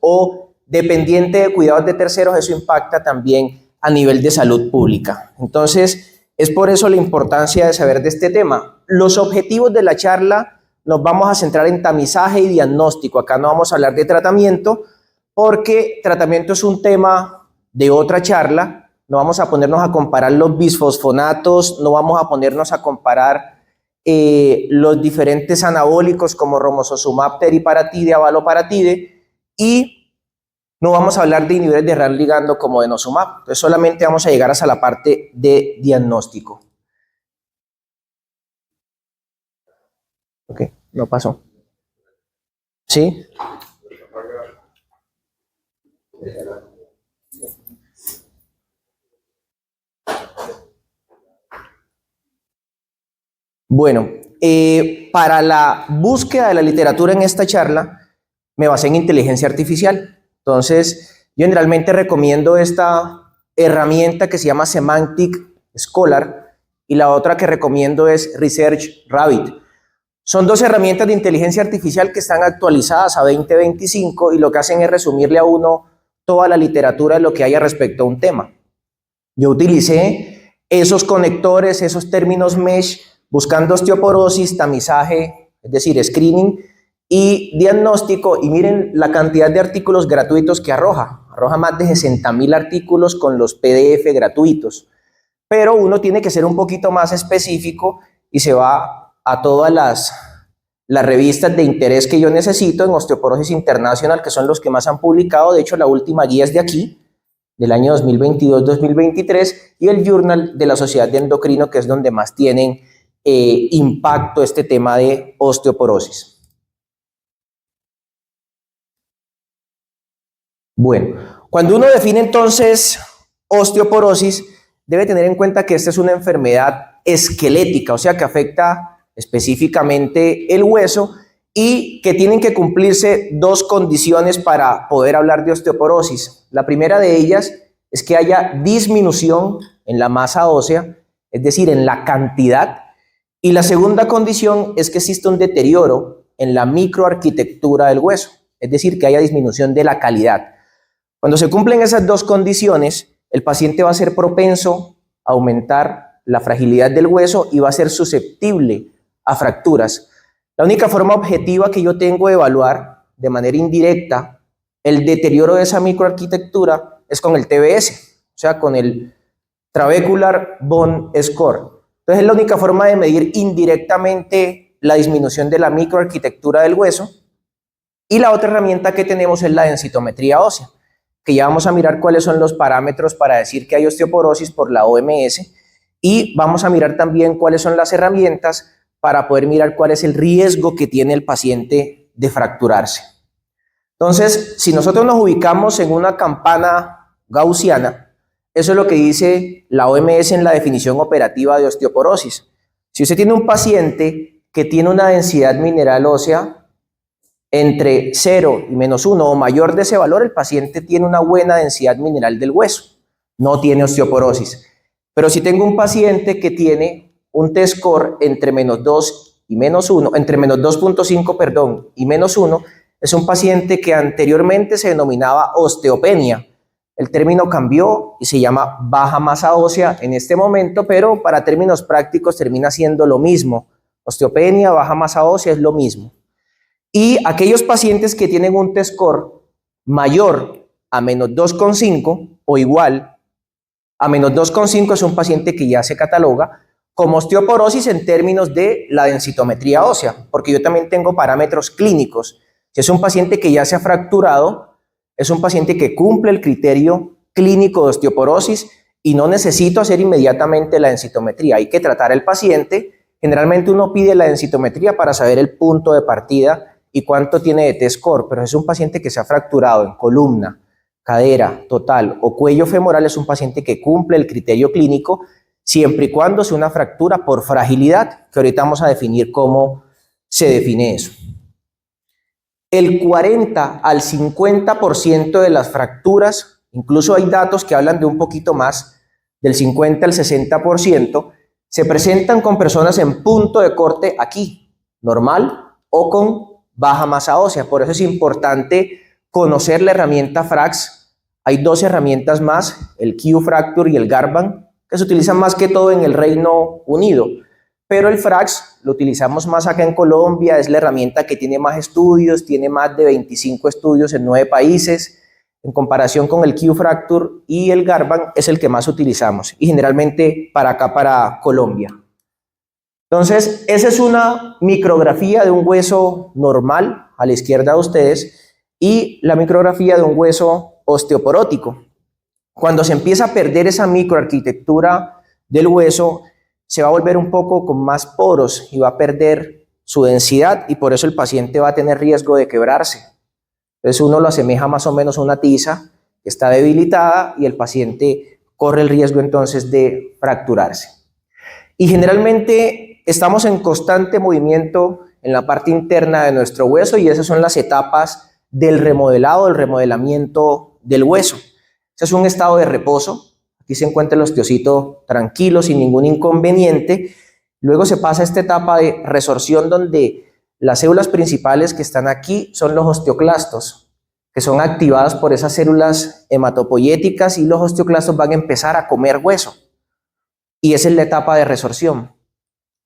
o dependiente de cuidados de terceros, eso impacta también a nivel de salud pública. Entonces, es por eso la importancia de saber de este tema. Los objetivos de la charla nos vamos a centrar en tamizaje y diagnóstico. Acá no vamos a hablar de tratamiento, porque tratamiento es un tema de otra charla. No vamos a ponernos a comparar los bisfosfonatos, no vamos a ponernos a comparar los diferentes anabólicos como romosozumab, teriparatide, abaloparatide, y no vamos a hablar de inhibidores de RAS ligando como denosumab. Entonces solamente vamos a llegar hasta la parte de diagnóstico. Ok, no pasó. ¿Sí? Bueno, para la búsqueda de la literatura en esta charla, me basé en inteligencia artificial. Entonces, yo generalmente recomiendo esta herramienta que se llama Semantic Scholar y la otra que recomiendo es Research Rabbit. Son dos herramientas de inteligencia artificial que están actualizadas a 2025 y lo que hacen es resumirle a uno toda la literatura de lo que haya respecto a un tema. Yo utilicé esos conectores, esos términos mesh, buscando osteoporosis, tamizaje, es decir, screening y diagnóstico, y miren la cantidad de artículos gratuitos que arroja. Arroja más de 60.000 artículos con los PDF gratuitos. Pero uno tiene que ser un poquito más específico y se va a todas las revistas de interés que yo necesito en Osteoporosis Internacional, que son los que más han publicado. De hecho, la última guía es de aquí, del año 2022-2023, y el Journal de la Sociedad de Endocrino, que es donde más tienen impacto este tema de osteoporosis. Bueno, cuando uno define entonces osteoporosis, debe tener en cuenta que esta es una enfermedad esquelética, o sea que afecta específicamente el hueso y que tienen que cumplirse dos condiciones para poder hablar de osteoporosis. La primera de ellas es que haya disminución en la masa ósea, es decir, en la cantidad, y la segunda condición es que exista un deterioro en la microarquitectura del hueso, es decir, que haya disminución de la calidad. Cuando se cumplen esas dos condiciones, el paciente va a ser propenso a aumentar la fragilidad del hueso y va a ser susceptible a fracturas. La única forma objetiva que yo tengo de evaluar de manera indirecta el deterioro de esa microarquitectura es con el TBS, o sea, con el Trabecular Bone Score. Entonces es la única forma de medir indirectamente la disminución de la microarquitectura del hueso. Y la otra herramienta que tenemos es la densitometría ósea, que ya vamos a mirar cuáles son los parámetros para decir que hay osteoporosis por la OMS, y vamos a mirar también cuáles son las herramientas para poder mirar cuál es el riesgo que tiene el paciente de fracturarse. Entonces, si nosotros nos ubicamos en una campana gaussiana, eso es lo que dice la OMS en la definición operativa de osteoporosis. Si usted tiene un paciente que tiene una densidad mineral ósea entre 0 y -1 o mayor de ese valor, el paciente tiene una buena densidad mineral del hueso, no tiene osteoporosis. Pero si tengo un paciente que tiene un T-score entre -2 y -1, entre -2.5, perdón, y -1, es un paciente que anteriormente se denominaba osteopenia. El término cambió y se llama baja masa ósea en este momento, pero para términos prácticos termina siendo lo mismo. Osteopenia, baja masa ósea es lo mismo. Y aquellos pacientes que tienen un T-score mayor a -2.5 o igual a -2.5 es un paciente que ya se cataloga como osteoporosis en términos de la densitometría ósea, porque yo también tengo parámetros clínicos. Si es un paciente que ya se ha fracturado, es un paciente que cumple el criterio clínico de osteoporosis y no necesito hacer inmediatamente la densitometría. Hay que tratar al paciente. Generalmente uno pide la densitometría para saber el punto de partida y cuánto tiene de T-score, pero es un paciente que se ha fracturado en columna, cadera, total o cuello femoral, es un paciente que cumple el criterio clínico siempre y cuando sea una fractura por fragilidad, que ahorita vamos a definir cómo se define eso. El 40 al 50% de las fracturas, incluso hay datos que hablan de un poquito más, del 50 al 60%, se presentan con personas en punto de corte aquí, normal o con baja masa ósea. Por eso es importante conocer la herramienta FRAX. Hay dos herramientas más, el Q-Fracture y el Garban, que se utilizan más que todo en el Reino Unido. Pero el FRAX lo utilizamos más acá en Colombia, es la herramienta que tiene más estudios, tiene más de 25 estudios en 9 países. En comparación con el Q-Fracture y el Garban, es el que más utilizamos, y generalmente para acá, para Colombia. Entonces, esa es una micrografía de un hueso normal, a la izquierda de ustedes, y la micrografía de un hueso osteoporótico. Cuando se empieza a perder esa microarquitectura del hueso, se va a volver un poco con más poros y va a perder su densidad, y por eso el paciente va a tener riesgo de quebrarse. Entonces uno lo asemeja más o menos a una tiza que está debilitada y el paciente corre el riesgo entonces de fracturarse. Y generalmente estamos en constante movimiento en la parte interna de nuestro hueso, y esas son las etapas del remodelado, del remodelamiento del hueso. Ese es un estado de reposo. Aquí se encuentra el osteocito tranquilo, sin ningún inconveniente. Luego se pasa a esta etapa de resorción, donde las células principales que están aquí son los osteoclastos, que son activadas por esas células hematopoyéticas, y los osteoclastos van a empezar a comer hueso. Y esa es la etapa de resorción.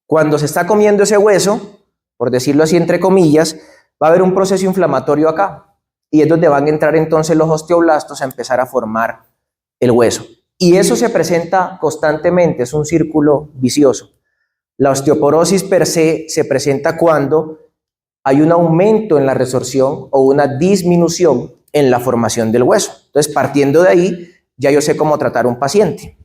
Cuando se está comiendo ese hueso, por decirlo así entre comillas, va a haber un proceso inflamatorio acá, y es donde van a entrar entonces los osteoblastos a empezar a formar el hueso. Y eso se presenta constantemente, es un círculo vicioso. La osteoporosis per se se presenta cuando hay un aumento en la resorción o una disminución en la formación del hueso. Entonces, partiendo de ahí, ya yo sé cómo tratar a un paciente.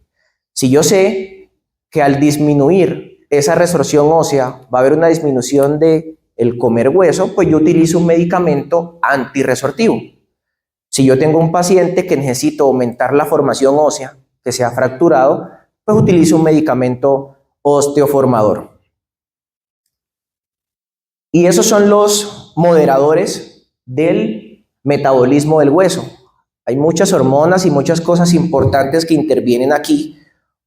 Si yo sé que al disminuir esa resorción ósea va a haber una disminución de el comer hueso, pues yo utilizo un medicamento antirresortivo. Si yo tengo un paciente que necesito aumentar la formación ósea, que se ha fracturado, pues utilizo un medicamento osteoformador. Y esos son los moderadores del metabolismo del hueso. Hay muchas hormonas y muchas cosas importantes que intervienen aquí.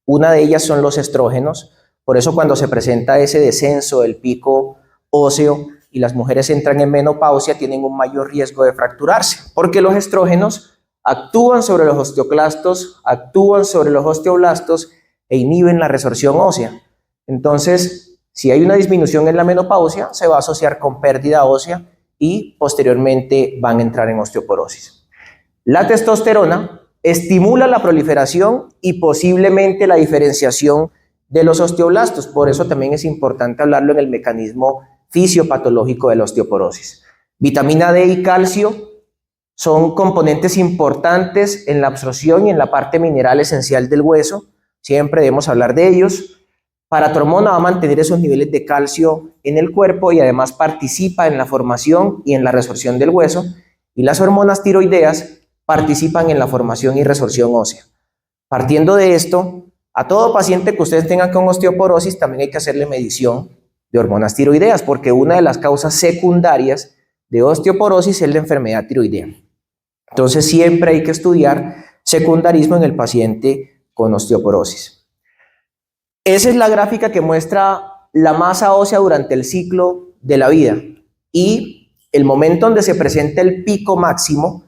Una de ellas son los estrógenos. Por eso cuando se presenta ese descenso del pico óseo y las mujeres entran en menopausia, tienen un mayor riesgo de fracturarse, porque los estrógenos actúan sobre los osteoclastos, actúan sobre los osteoblastos e inhiben la resorción ósea. Entonces, si hay una disminución en la menopausia, se va a asociar con pérdida ósea y posteriormente van a entrar en osteoporosis. La testosterona estimula la proliferación y posiblemente la diferenciación de los osteoblastos. Por eso también es importante hablarlo en el mecanismo fisiopatológico de la osteoporosis. Vitamina D y calcio son componentes importantes en la absorción y en la parte mineral esencial del hueso. Siempre debemos hablar de ellos. Paratormona va a mantener esos niveles de calcio en el cuerpo y además participa en la formación y en la resorción del hueso. Y las hormonas tiroideas participan en la formación y resorción ósea. Partiendo de esto, a todo paciente que ustedes tengan con osteoporosis también hay que hacerle medición de hormonas tiroideas, porque una de las causas secundarias de osteoporosis es la enfermedad tiroidea. Entonces siempre hay que estudiar secundarismo en el paciente con osteoporosis. Esa es la gráfica que muestra la masa ósea durante el ciclo de la vida, y el momento donde se presenta el pico máximo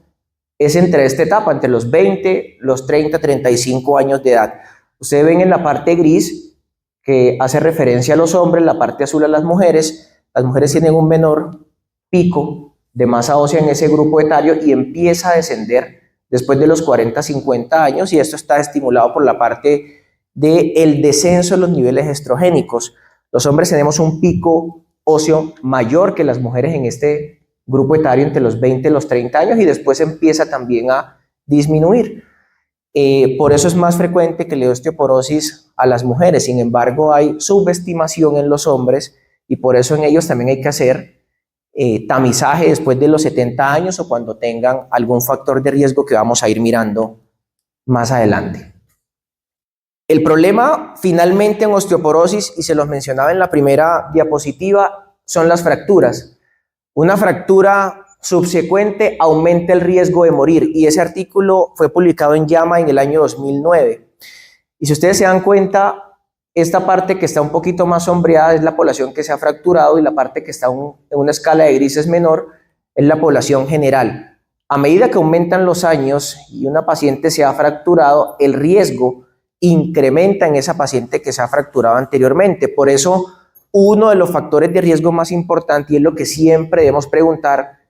es entre esta etapa, entre los 20, los 30, 35 años de edad. Ustedes ven en la parte gris que hace referencia a los hombres, la parte azul a las mujeres. Las mujeres tienen un menor pico de masa ósea en ese grupo etario y empieza a descender después de los 40, 50 años, y esto está estimulado por la parte del descenso de los niveles estrogénicos. Los hombres tenemos un pico óseo mayor que las mujeres en este grupo etario entre los 20 y los 30 años, y después empieza también a disminuir. Por eso es más frecuente que le dé osteoporosis a las mujeres. Sin embargo, hay subestimación en los hombres, y por eso en ellos también hay que hacer tamizaje después de los 70 años o cuando tengan algún factor de riesgo que vamos a ir mirando más adelante. El problema finalmente en osteoporosis, y se los mencionaba en la primera diapositiva, son las fracturas. Una fractura subsecuente aumenta el riesgo de morir, y ese artículo fue publicado en JAMA en el año 2009. Y si ustedes se dan cuenta, esta parte que está un poquito más sombreada es la población que se ha fracturado, y la parte que está en una escala de grises menor es la población general. A medida que aumentan los años y una paciente se ha fracturado, el riesgo incrementa en esa paciente que se ha fracturado anteriormente. Por eso, uno de los factores de riesgo más importantes, y es lo que siempre debemos preguntar: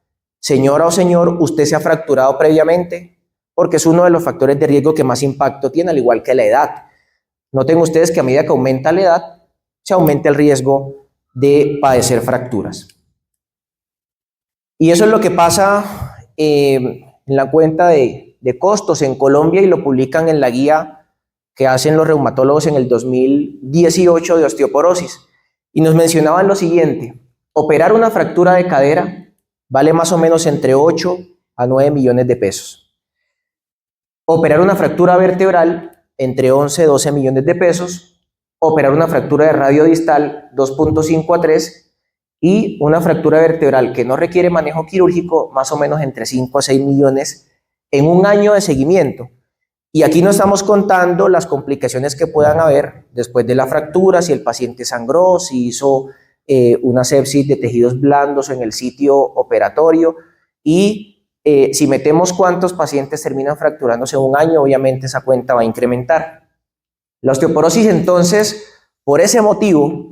señora o señor, ¿usted se ha fracturado previamente? Porque es uno de los factores de riesgo que más impacto tiene, al igual que la edad. Noten ustedes que a medida que aumenta la edad, se aumenta el riesgo de padecer fracturas. Y eso es lo que pasa en la cuenta de costos en Colombia, y lo publican en la guía que hacen los reumatólogos en el 2018 de osteoporosis. Y nos mencionaban lo siguiente: operar una fractura de cadera vale más o menos entre 8 a 9 millones de pesos. Operar una fractura vertebral, entre 11 a 12 millones de pesos. Operar una fractura de radio distal, 2.5 a 3. Y una fractura vertebral que no requiere manejo quirúrgico, más o menos entre 5 a 6 millones en un año de seguimiento. Y aquí no estamos contando las complicaciones que puedan haber después de la fractura, si el paciente sangró, si hizo una sepsis de tejidos blandos en el sitio operatorio, y si metemos cuántos pacientes terminan fracturándose en un año, obviamente esa cuenta va a incrementar. La osteoporosis, entonces, por ese motivo,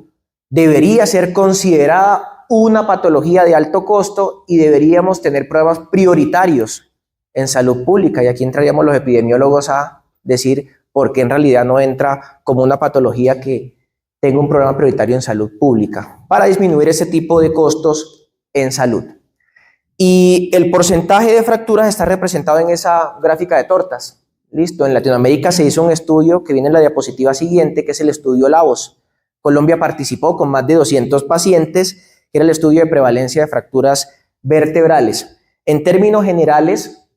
debería ser considerada una patología de alto costo y deberíamos tener programas prioritarios en salud pública. Y aquí entraríamos los epidemiólogos a decir por qué en realidad no entra como una patología que tenga un programa prioritario en salud pública para disminuir ese tipo de costos en salud. Y el porcentaje de fracturas está representado en esa gráfica de tortas. Listo, en Latinoamérica se hizo un estudio que viene en la diapositiva siguiente, que es el estudio Lavos. Colombia participó con más de 200 pacientes, que era el estudio de prevalencia de fracturas vertebrales. En términos generales,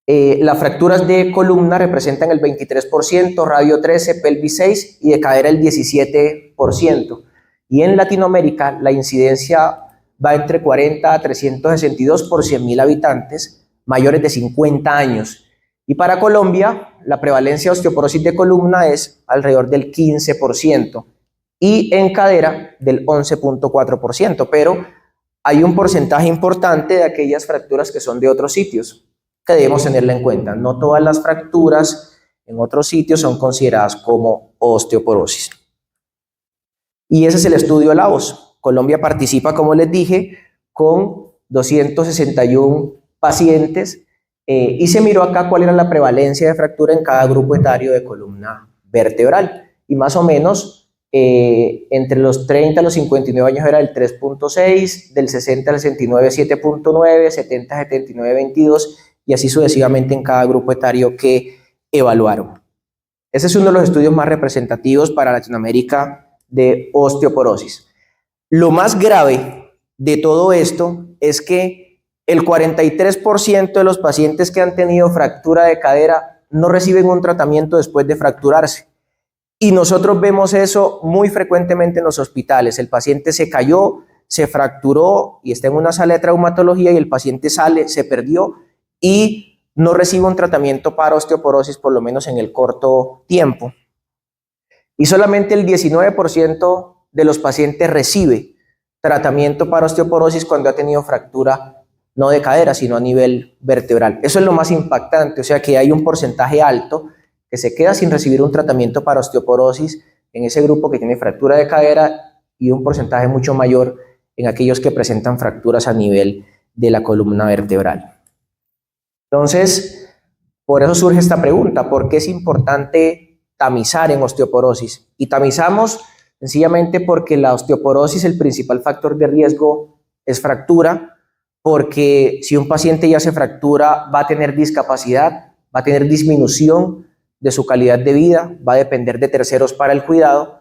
las fracturas de columna representan el 23%, radio 13%, pelvis 6% y de cadera el 17%. Y en Latinoamérica la incidencia va entre 40 a 362 por 100.000 habitantes mayores de 50 años. Y para Colombia, la prevalencia de osteoporosis de columna es alrededor del 15% y en cadera del 11.4%, pero hay un porcentaje importante de aquellas fracturas que son de otros sitios que debemos tenerla en cuenta. No todas las fracturas en otros sitios son consideradas como osteoporosis. Y ese es el estudio Lavos. Colombia participa, como les dije, con 261 pacientes y se miró acá cuál era la prevalencia de fractura en cada grupo etario de columna vertebral. Y más o menos entre los 30 a los 59 años era el 3.6, del 60 al 69 7.9, 70 a 79 22, y así sucesivamente en cada grupo etario que evaluaron. Ese es uno de los estudios más representativos para Latinoamérica de osteoporosis. Lo más grave de todo esto es que el 43% de los pacientes que han tenido fractura de cadera no reciben un tratamiento después de fracturarse. Y nosotros vemos eso muy frecuentemente en los hospitales. El paciente se cayó, se fracturó y está en una sala de traumatología y el paciente sale, se perdió y no recibe un tratamiento para osteoporosis, por lo menos en el corto tiempo. Y solamente el 19% de los pacientes recibe tratamiento para osteoporosis cuando ha tenido fractura no de cadera, sino a nivel vertebral. Eso es lo más impactante, o sea que hay un porcentaje alto que se queda sin recibir un tratamiento para osteoporosis en ese grupo que tiene fractura de cadera y un porcentaje mucho mayor en aquellos que presentan fracturas a nivel de la columna vertebral. Entonces, por eso surge esta pregunta: ¿por qué es importante tamizar en osteoporosis? Y tamizamos sencillamente porque la osteoporosis, el principal factor de riesgo es fractura, porque si un paciente ya se fractura va a tener discapacidad, va a tener disminución de su calidad de vida, va a depender de terceros para el cuidado.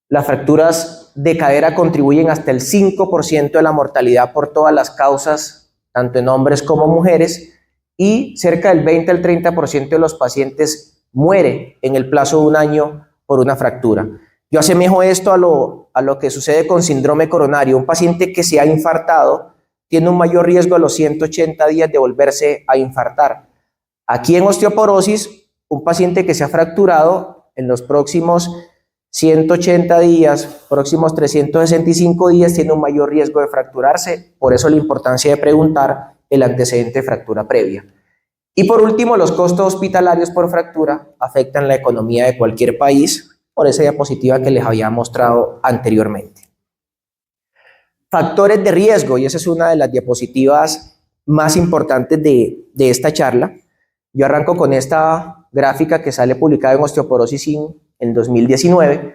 Las fracturas de cadera contribuyen hasta el 5% de la mortalidad por todas las causas, tanto en hombres como mujeres, y cerca del 20 al 30% de los pacientes muere en el plazo de un año por una fractura. Yo asemejo esto a lo que sucede con síndrome coronario. Un paciente que se ha infartado tiene un mayor riesgo a los 180 días de volverse a infartar. Aquí en osteoporosis, un paciente que se ha fracturado en los próximos 180 días, próximos 365 días, tiene un mayor riesgo de fracturarse. Por eso la importancia de preguntar el antecedente de fractura previa. Y por último, los costos hospitalarios por fractura afectan la economía de cualquier país, por esa diapositiva que les había mostrado anteriormente. Factores de riesgo, y esa es una de las diapositivas más importantes de esta charla. Yo arranco con esta gráfica que sale publicada en Osteoporosis en 2019,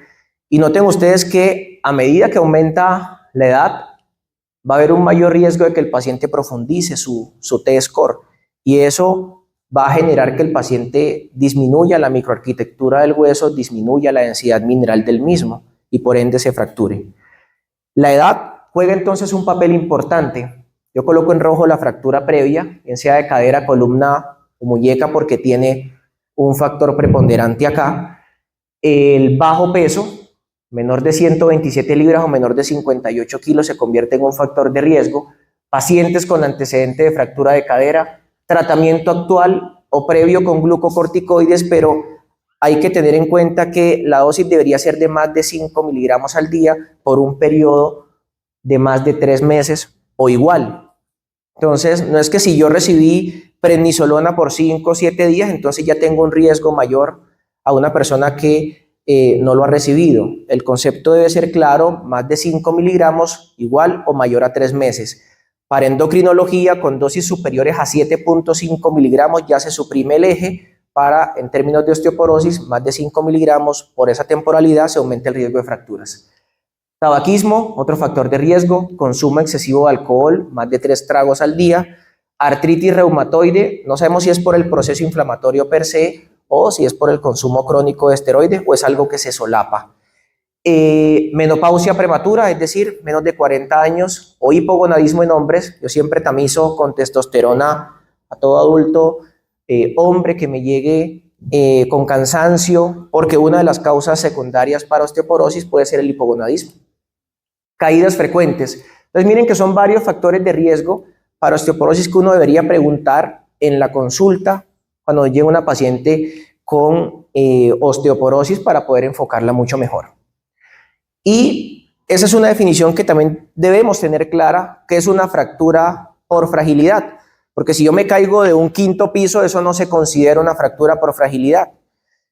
y noten ustedes que a medida que aumenta la edad, va a haber un mayor riesgo de que el paciente profundice su T-score, y eso va a generar que el paciente disminuya la microarquitectura del hueso, disminuya la densidad mineral del mismo, y por ende se fracture. La edad juega entonces un papel importante. Yo coloco en rojo la fractura previa, bien sea de cadera, columna o muñeca, porque tiene un factor preponderante acá. El bajo peso, menor de 127 libras o menor de 58 kilos, se convierte en un factor de riesgo. Pacientes con antecedente de fractura de cadera, tratamiento actual o previo con glucocorticoides, pero hay que tener en cuenta que la dosis debería ser de más de 5 miligramos al día por un periodo de más de 3 meses o igual. Entonces, no es que si yo recibí prednisolona por 5 o 7 días, entonces ya tengo un riesgo mayor a una persona que no lo ha recibido. El concepto debe ser claro: más de 5 miligramos igual o mayor a 3 meses. Para endocrinología, con dosis superiores a 7.5 miligramos ya se suprime el eje. Para, en términos de osteoporosis, más de 5 miligramos por esa temporalidad se aumenta el riesgo de fracturas. Tabaquismo, otro factor de riesgo, consumo excesivo de alcohol, más de 3 tragos al día. Artritis reumatoide, no sabemos si es por el proceso inflamatorio per se o si es por el consumo crónico de esteroides o es algo que se solapa. Menopausia prematura, es decir, menos de 40 años, o hipogonadismo en hombres. Yo siempre tamizo con testosterona a todo adulto, hombre que me llegue con cansancio, porque una de las causas secundarias para osteoporosis puede ser el hipogonadismo. Caídas frecuentes. Entonces miren que son varios factores de riesgo para osteoporosis que uno debería preguntar en la consulta cuando llega una paciente con osteoporosis para poder enfocarla mucho mejor. Y esa es una definición que también debemos tener clara, que es una fractura por fragilidad, porque si yo me caigo de un 5º piso, eso no se considera una fractura por fragilidad.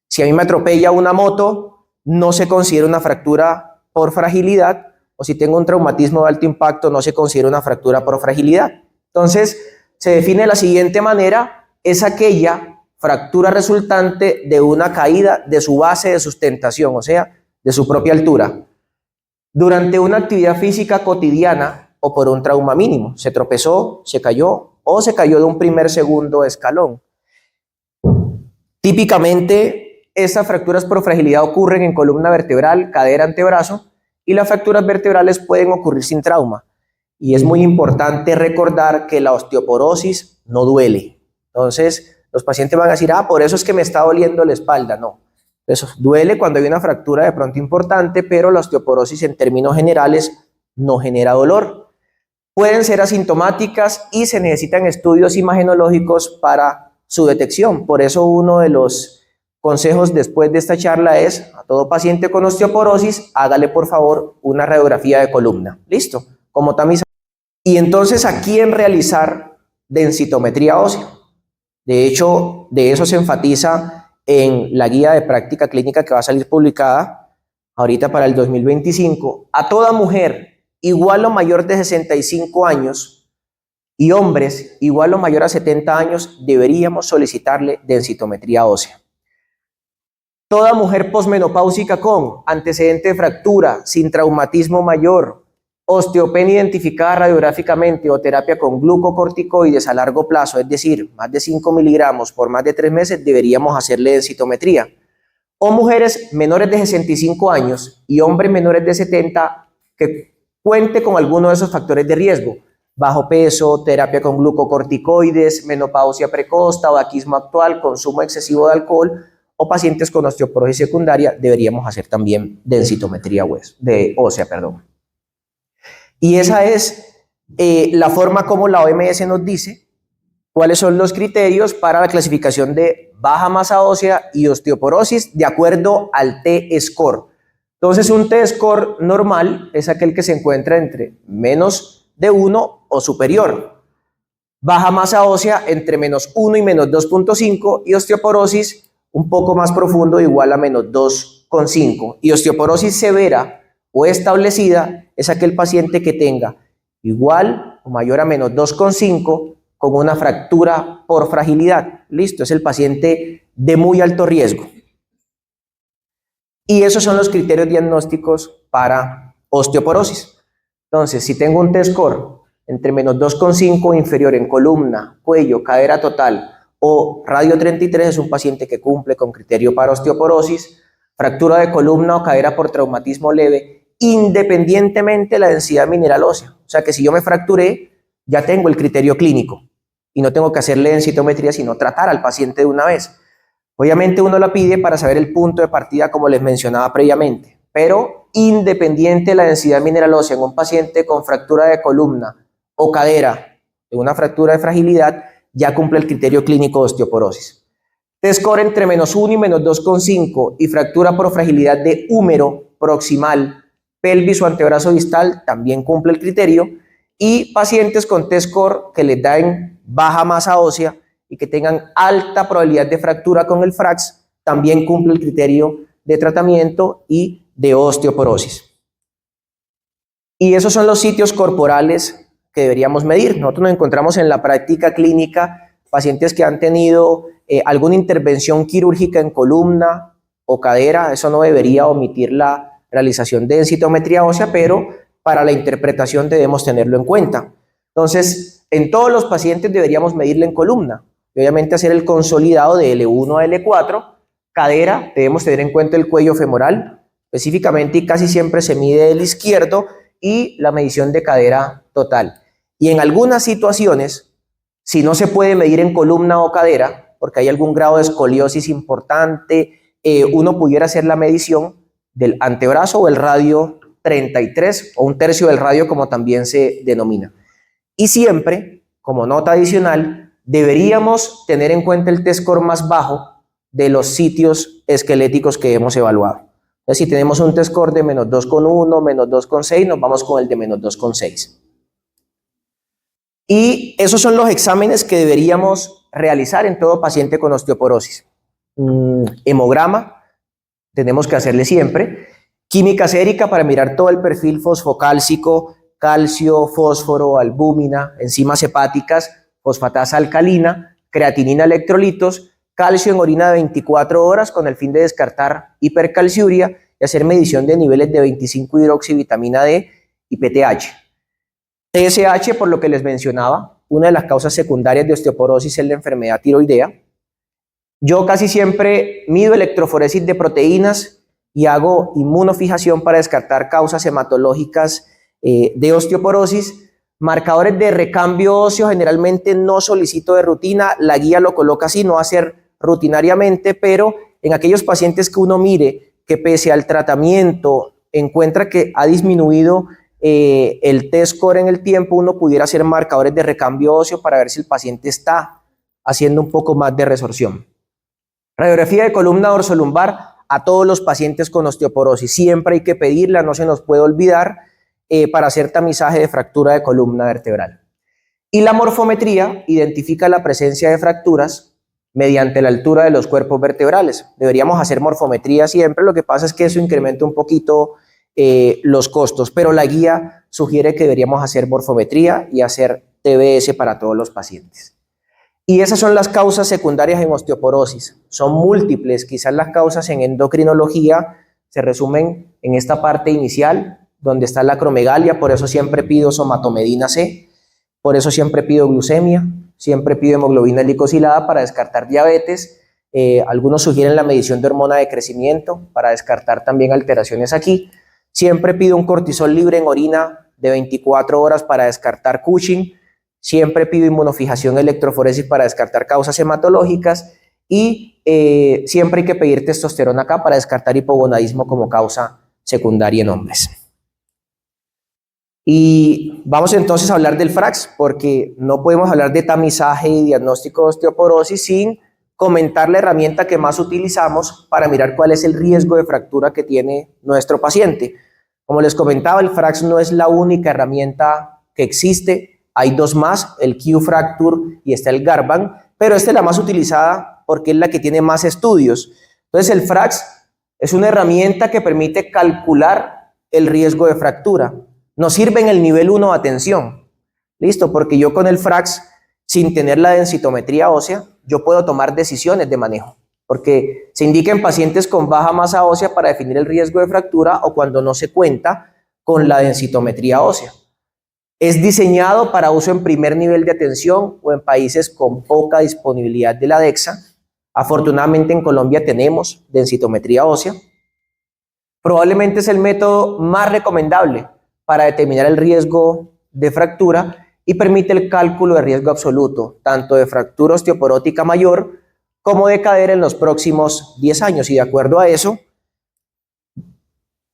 Si a mí me atropella una moto, no se considera una fractura por fragilidad, o si tengo un traumatismo de alto impacto, no se considera una fractura por fragilidad. Entonces, se define de la siguiente manera: es aquella fractura resultante de una caída de su base de sustentación, o sea, de su propia altura, durante una actividad física cotidiana o por un trauma mínimo. Se tropezó, se cayó o se cayó de un primer, segundo escalón. Típicamente, estas fracturas por fragilidad ocurren en columna vertebral, cadera, antebrazo, y las fracturas vertebrales pueden ocurrir sin trauma. Y es muy importante recordar que la osteoporosis no duele. Entonces, los pacientes van a decir: por eso es que me está doliendo la espalda. No. Eso duele cuando hay una fractura de pronto importante, pero la osteoporosis en términos generales no genera dolor. Pueden ser asintomáticas y se necesitan estudios imagenológicos para su detección. Por eso uno de los consejos después de esta charla es: a todo paciente con osteoporosis, hágale por favor una radiografía de columna. ¿Listo? Como tamiza. Y entonces, ¿a quién realizar densitometría ósea? De hecho, de eso se enfatiza en la guía de práctica clínica que va a salir publicada ahorita para el 2025. A toda mujer igual o mayor de 65 años y hombres igual o mayor a 70 años deberíamos solicitarle densitometría ósea. Toda mujer posmenopáusica con antecedente de fractura, sin traumatismo mayor, osteopenia identificada radiográficamente o terapia con glucocorticoides a largo plazo, es decir, más de 5 miligramos por más de 3 meses, deberíamos hacerle densitometría. O mujeres menores de 65 años y hombres menores de 70 que cuente con alguno de esos factores de riesgo: bajo peso, terapia con glucocorticoides, menopausia precoz, tabaquismo actual, consumo excesivo de alcohol o pacientes con osteoporosis secundaria, deberíamos hacer también densitometría ósea. Y esa es la forma como la OMS nos dice cuáles son los criterios para la clasificación de baja masa ósea y osteoporosis de acuerdo al T-score. Entonces, un T-score normal es aquel que se encuentra entre menos de 1 o superior. baja masa ósea entre menos 1 y menos 2.5 y osteoporosis un poco más profundo igual a menos 2.5. Y osteoporosis severa o establecida es aquel paciente que tenga igual o mayor a menos 2.5 con una fractura por fragilidad. Listo, es el paciente de muy alto riesgo. Y esos son los criterios diagnósticos para osteoporosis. Entonces, si tengo un T-score entre menos 2.5 inferior en columna, cuello, cadera total o radio 33, es un paciente que cumple con criterio para osteoporosis. Fractura de columna o cadera por traumatismo leve, independientemente de la densidad mineral ósea. O sea que si yo me fracturé, ya tengo el criterio clínico y no tengo que hacerle densitometría, sino tratar al paciente de una vez. Obviamente uno la pide para saber el punto de partida, como les mencionaba previamente, pero independiente de la densidad mineral ósea en un paciente con fractura de columna o cadera, en una fractura de fragilidad, ya cumple el criterio clínico de osteoporosis. T-score entre menos 1 y menos 2.5 y fractura por fragilidad de húmero proximal, pelvis o antebrazo distal también cumple el criterio. Y pacientes con T-score que les den baja masa ósea y que tengan alta probabilidad de fractura con el FRAX también cumple el criterio de tratamiento y de osteoporosis. Y esos son los sitios corporales que deberíamos medir. Nosotros nos encontramos en la práctica clínica pacientes que han tenido alguna intervención quirúrgica en columna o cadera. Eso no debería omitir la realización de densitometría ósea, pero para la interpretación debemos tenerlo en cuenta. Entonces, en todos los pacientes deberíamos medirle en columna. Y obviamente hacer el consolidado de L1 a L4. Cadera, debemos tener en cuenta el cuello femoral, específicamente y casi siempre se mide el izquierdo y la medición de cadera total. Y en algunas situaciones, si no se puede medir en columna o cadera, porque hay algún grado de escoliosis importante, uno pudiera hacer la medición del antebrazo o el radio 33 o un tercio del radio, como también se denomina. Y siempre, como nota adicional, deberíamos tener en cuenta el T-score más bajo de los sitios esqueléticos que hemos evaluado. Entonces, si tenemos un T-score de menos 2.1, menos 2.6, nos vamos con el de menos 2.6. Y esos son los exámenes que deberíamos realizar en todo paciente con osteoporosis. Hemograma, tenemos que hacerle siempre. Química sérica para mirar todo el perfil fosfocálcico, calcio, fósforo, albúmina, enzimas hepáticas, fosfatasa alcalina, creatinina, electrolitos, calcio en orina de 24 horas con el fin de descartar hipercalciuria y hacer medición de niveles de 25-hidroxivitamina D y PTH. TSH, por lo que les mencionaba, una de las causas secundarias de osteoporosis es la enfermedad tiroidea. Yo casi siempre mido electroforesis de proteínas y hago inmunofijación para descartar causas hematológicas de osteoporosis. Marcadores de recambio óseo generalmente no solicito de rutina, la guía lo coloca así, no hacer rutinariamente, pero en aquellos pacientes que uno mire que pese al tratamiento encuentra que ha disminuido el T-score en el tiempo, uno pudiera hacer marcadores de recambio óseo para ver si el paciente está haciendo un poco más de resorción. Radiografía de columna dorsolumbar a todos los pacientes con osteoporosis, siempre hay que pedirla, no se nos puede olvidar, para hacer tamizaje de fractura de columna vertebral. Y la morfometría identifica la presencia de fracturas mediante la altura de los cuerpos vertebrales. Deberíamos hacer morfometría siempre, lo que pasa es que eso incrementa un poquito los costos, pero la guía sugiere que deberíamos hacer morfometría y hacer TBS para todos los pacientes. Y esas son las causas secundarias en osteoporosis. Son múltiples, quizás las causas en endocrinología se resumen en esta parte inicial, donde está la acromegalia, por eso siempre pido somatomedina C, por eso siempre pido glucemia, siempre pido hemoglobina glicosilada para descartar diabetes, algunos sugieren la medición de hormona de crecimiento para descartar también alteraciones aquí, siempre pido un cortisol libre en orina de 24 horas para descartar Cushing, siempre pido inmunofijación electroforesis para descartar causas hematológicas y siempre hay que pedir testosterona acá para descartar hipogonadismo como causa secundaria en hombres. Y vamos entonces a hablar del FRAX, porque no podemos hablar de tamizaje y diagnóstico de osteoporosis sin comentar la herramienta que más utilizamos para mirar cuál es el riesgo de fractura que tiene nuestro paciente. Como les comentaba, el FRAX no es la única herramienta que existe. Hay dos más, el Q-Fracture y está el Garban, pero esta es la más utilizada porque es la que tiene más estudios. Entonces el FRAX es una herramienta que permite calcular el riesgo de fractura. Nos sirve en el nivel 1 de atención. ¿Listo? Porque yo con el FRAX, sin tener la densitometría ósea, yo puedo tomar decisiones de manejo. Porque se indica en pacientes con baja masa ósea para definir el riesgo de fractura o cuando no se cuenta con la densitometría ósea. Es diseñado para uso en primer nivel de atención o en países con poca disponibilidad de la DEXA. Afortunadamente en Colombia tenemos densitometría ósea. Probablemente es el método más recomendable para determinar el riesgo de fractura y permite el cálculo de riesgo absoluto, tanto de fractura osteoporótica mayor como de cadera en los próximos 10 años. Y de acuerdo a eso,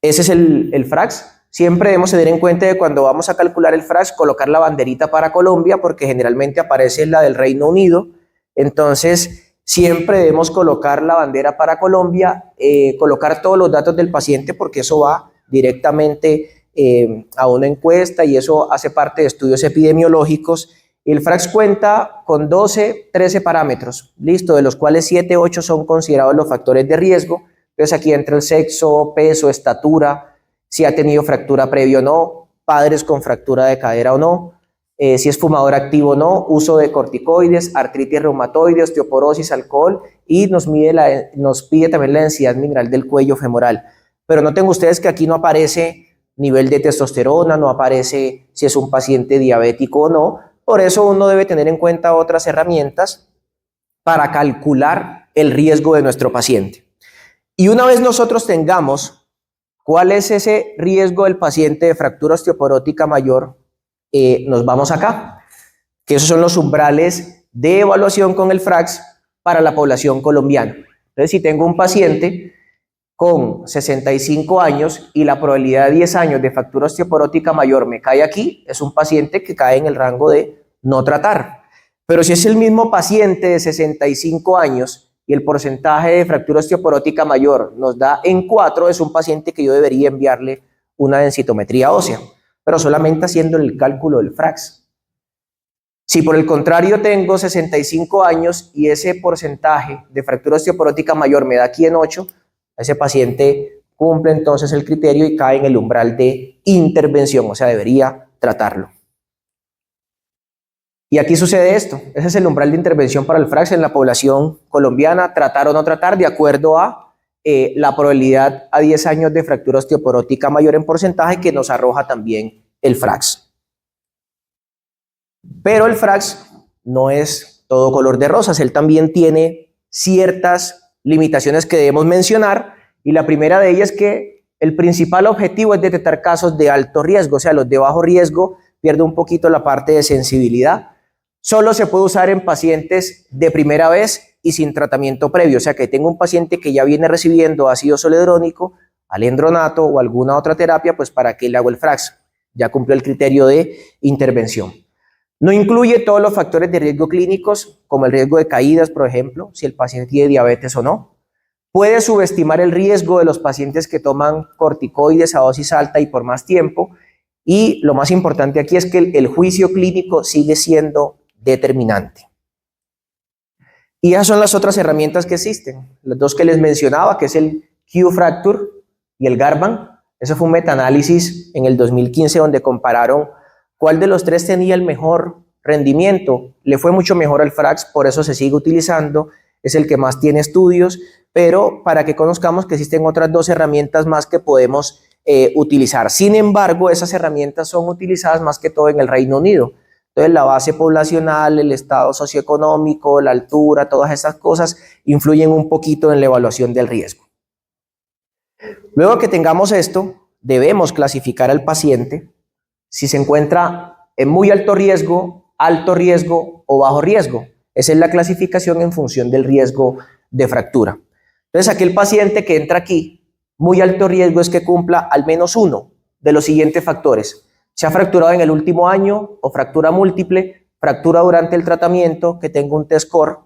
ese es el FRAX. Siempre debemos tener en cuenta que cuando vamos a calcular el FRAX, colocar la banderita para Colombia, porque generalmente aparece la del Reino Unido. Entonces, siempre debemos colocar la bandera para Colombia, colocar todos los datos del paciente, porque eso va directamente a una encuesta y eso hace parte de estudios epidemiológicos. El FRAX cuenta con 12, 13 parámetros, listo, de los cuales 7, 8 son considerados los factores de riesgo. Entonces aquí entra el sexo, peso, estatura, si ha tenido fractura previa o no, padres con fractura de cadera o no, si es fumador activo o no, uso de corticoides, artritis reumatoide, osteoporosis, alcohol, y nos pide también la densidad mineral del cuello femoral. Pero noten ustedes que aquí no aparece nivel de testosterona, no aparece si es un paciente diabético o no. Por eso uno debe tener en cuenta otras herramientas para calcular el riesgo de nuestro paciente. Y una vez nosotros tengamos cuál es ese riesgo del paciente de fractura osteoporótica mayor, nos vamos acá, que esos son los umbrales de evaluación con el FRAX para la población colombiana. Entonces, si tengo un paciente con 65 años y la probabilidad de 10 años de fractura osteoporótica mayor me cae aquí, es un paciente que cae en el rango de no tratar. Pero si es el mismo paciente de 65 años y el porcentaje de fractura osteoporótica mayor nos da en 4, es un paciente que yo debería enviarle una densitometría ósea, pero solamente haciendo el cálculo del FRAX. Si por el contrario tengo 65 años y ese porcentaje de fractura osteoporótica mayor me da aquí en 8, ese paciente cumple entonces el criterio y cae en el umbral de intervención, o sea, debería tratarlo. Y aquí sucede esto, ese es el umbral de intervención para el FRAX en la población colombiana, tratar o no tratar de acuerdo a la probabilidad a 10 años de fractura osteoporótica mayor en porcentaje que nos arroja también el FRAX. Pero el FRAX no es todo color de rosas, él también tiene ciertas limitaciones que debemos mencionar, y la primera de ellas es que el principal objetivo es detectar casos de alto riesgo, o sea, los de bajo riesgo pierde un poquito la parte de sensibilidad. Solo se puede usar en pacientes de primera vez y sin tratamiento previo, o sea, que tengo un paciente que ya viene recibiendo ácido zoledrónico, alendronato o alguna otra terapia, pues ¿para qué le hago el FRAX? Ya cumplió el criterio de intervención. No incluye todos los factores de riesgo clínicos, como el riesgo de caídas, por ejemplo, si el paciente tiene diabetes o no. Puede subestimar el riesgo de los pacientes que toman corticoides a dosis alta y por más tiempo. Y lo más importante aquí es que el juicio clínico sigue siendo determinante. Y esas son las otras herramientas que existen. Las dos que les mencionaba, que es el Q-Fracture y el Garban. Ese fue un metaanálisis en el 2015 donde compararon cuál de los tres tenía el mejor rendimiento. Le fue mucho mejor al FRAX, por eso se sigue utilizando. Es el que más tiene estudios, pero para que conozcamos que existen otras dos herramientas más que podemos utilizar. Sin embargo, esas herramientas son utilizadas más que todo en el Reino Unido. Entonces, la base poblacional, el estado socioeconómico, la altura, todas esas cosas influyen un poquito en la evaluación del riesgo. Luego que tengamos esto, debemos clasificar al paciente si se encuentra en muy alto riesgo o bajo riesgo. Esa es la clasificación en función del riesgo de fractura. Entonces, aquel paciente que entra aquí, muy alto riesgo es que cumpla al menos uno de los siguientes factores. Se ha fracturado en el último año o fractura múltiple, fractura durante el tratamiento, que tenga un T-score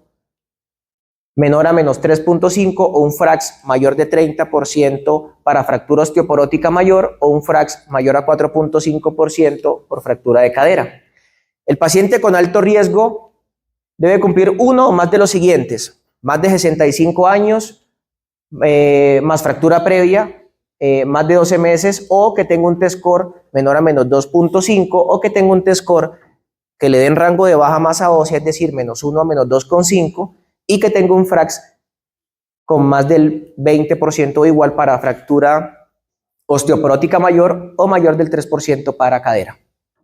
menor a menos 3.5 o un FRAX mayor de 30% para fractura osteoporótica mayor o un FRAX mayor a 4.5% por fractura de cadera. El paciente con alto riesgo debe cumplir uno o más de los siguientes: más de 65 años, más fractura previa, más de 12 meses, o que tenga un T-score menor a menos 2.5, o que tenga un T-score que le den rango de baja masa ósea, es decir, menos 1 a menos 2.5, y que tenga un FRAX con más del 20% o igual para fractura osteoporótica mayor o mayor del 3% para cadera.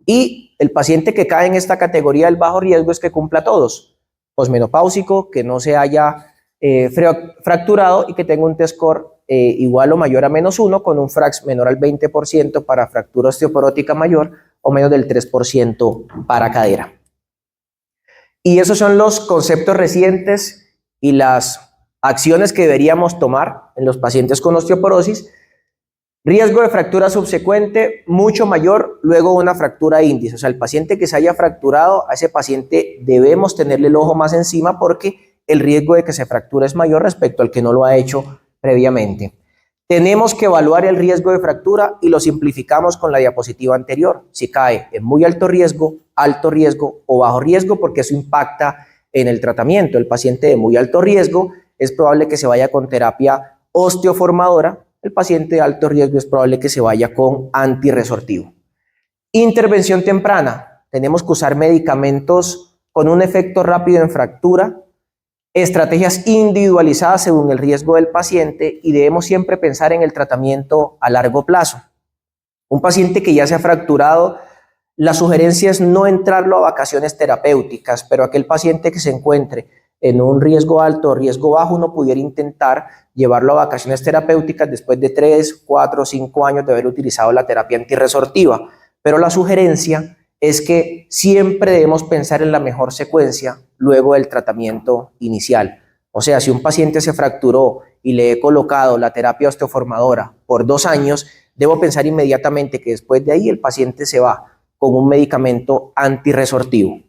Y el paciente que cae en esta categoría del bajo riesgo es que cumpla todos: posmenopáusico, que no se haya fracturado y que tenga un T-score igual o mayor a menos 1, con un FRAX menor al 20% para fractura osteoporótica mayor o menos del 3% para cadera. Y esos son los conceptos recientes y las acciones que deberíamos tomar en los pacientes con osteoporosis. Riesgo de fractura subsecuente mucho mayor luego de una fractura de índice. O sea, el paciente que se haya fracturado, a ese paciente debemos tenerle el ojo más encima porque el riesgo de que se fracture es mayor respecto al que no lo ha hecho previamente. Tenemos que evaluar el riesgo de fractura y lo simplificamos con la diapositiva anterior. Si cae en muy alto riesgo o bajo riesgo, porque eso impacta en el tratamiento. El paciente de muy alto riesgo es probable que se vaya con terapia osteoformadora. El paciente de alto riesgo es probable que se vaya con antirresortivo. Intervención temprana. Tenemos que usar medicamentos con un efecto rápido en fractura, estrategias individualizadas según el riesgo del paciente, y debemos siempre pensar en el tratamiento a largo plazo. Un paciente que ya se ha fracturado, la sugerencia es no entrarlo a vacaciones terapéuticas, pero aquel paciente que se encuentre en un riesgo alto o riesgo bajo, uno pudiera intentar llevarlo a vacaciones terapéuticas después de 3, 4, 5 años de haber utilizado la terapia antirresortiva. Pero la sugerencia es que siempre debemos pensar en la mejor secuencia luego del tratamiento inicial. O sea, si un paciente se fracturó y le he colocado la terapia osteoformadora por 2 años, debo pensar inmediatamente que después de ahí el paciente se va con un medicamento antirresortivo.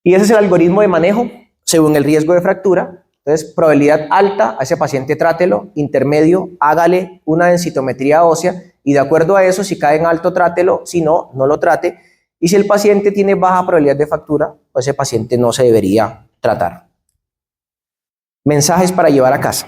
Y ese es el algoritmo de manejo según el riesgo de fractura. Entonces, probabilidad alta, a ese paciente trátelo; intermedio, hágale una densitometría ósea, y de acuerdo a eso, si cae en alto, trátelo; si no, no lo trate. Y si el paciente tiene baja probabilidad de fractura, pues ese paciente no se debería tratar. Mensajes para llevar a casa.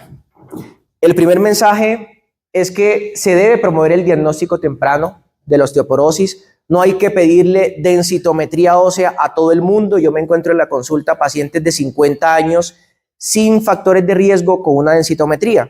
El primer mensaje es que se debe promover el diagnóstico temprano de la osteoporosis. No hay que pedirle densitometría ósea a todo el mundo. Yo me encuentro en la consulta pacientes de 50 años sin factores de riesgo con una densitometría.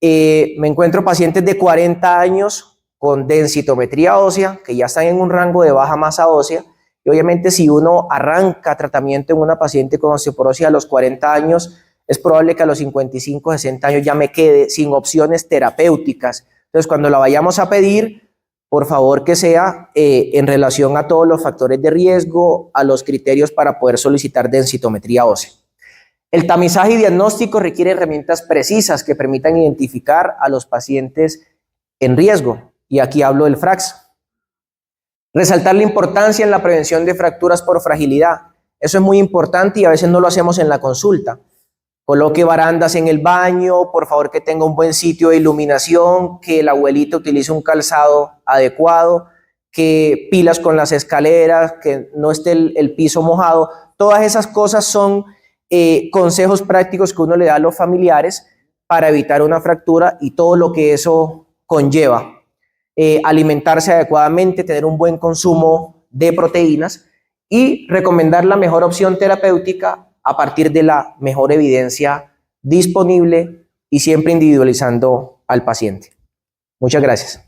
Me encuentro pacientes de 40 años con densitometría ósea que ya están en un rango de baja masa ósea. Y obviamente, si uno arranca tratamiento en una paciente con osteoporosis a los 40 años, es probable que a los 55, 60 años ya me quede sin opciones terapéuticas. Entonces, cuando la vayamos a pedir, por favor que sea en relación a todos los factores de riesgo, a los criterios para poder solicitar densitometría ósea. El tamizaje y diagnóstico requiere herramientas precisas que permitan identificar a los pacientes en riesgo, y aquí hablo del FRAX. Resaltar la importancia en la prevención de fracturas por fragilidad. Eso es muy importante y a veces no lo hacemos en la consulta. Coloque barandas en el baño, por favor que tenga un buen sitio de iluminación, que la abuelita utilice un calzado adecuado, que pilas con las escaleras, que no esté el piso mojado. Todas esas cosas son consejos prácticos que uno le da a los familiares para evitar una fractura y todo lo que eso conlleva. Alimentarse adecuadamente, tener un buen consumo de proteínas y recomendar la mejor opción terapéutica a partir de la mejor evidencia disponible y siempre individualizando al paciente. Muchas gracias.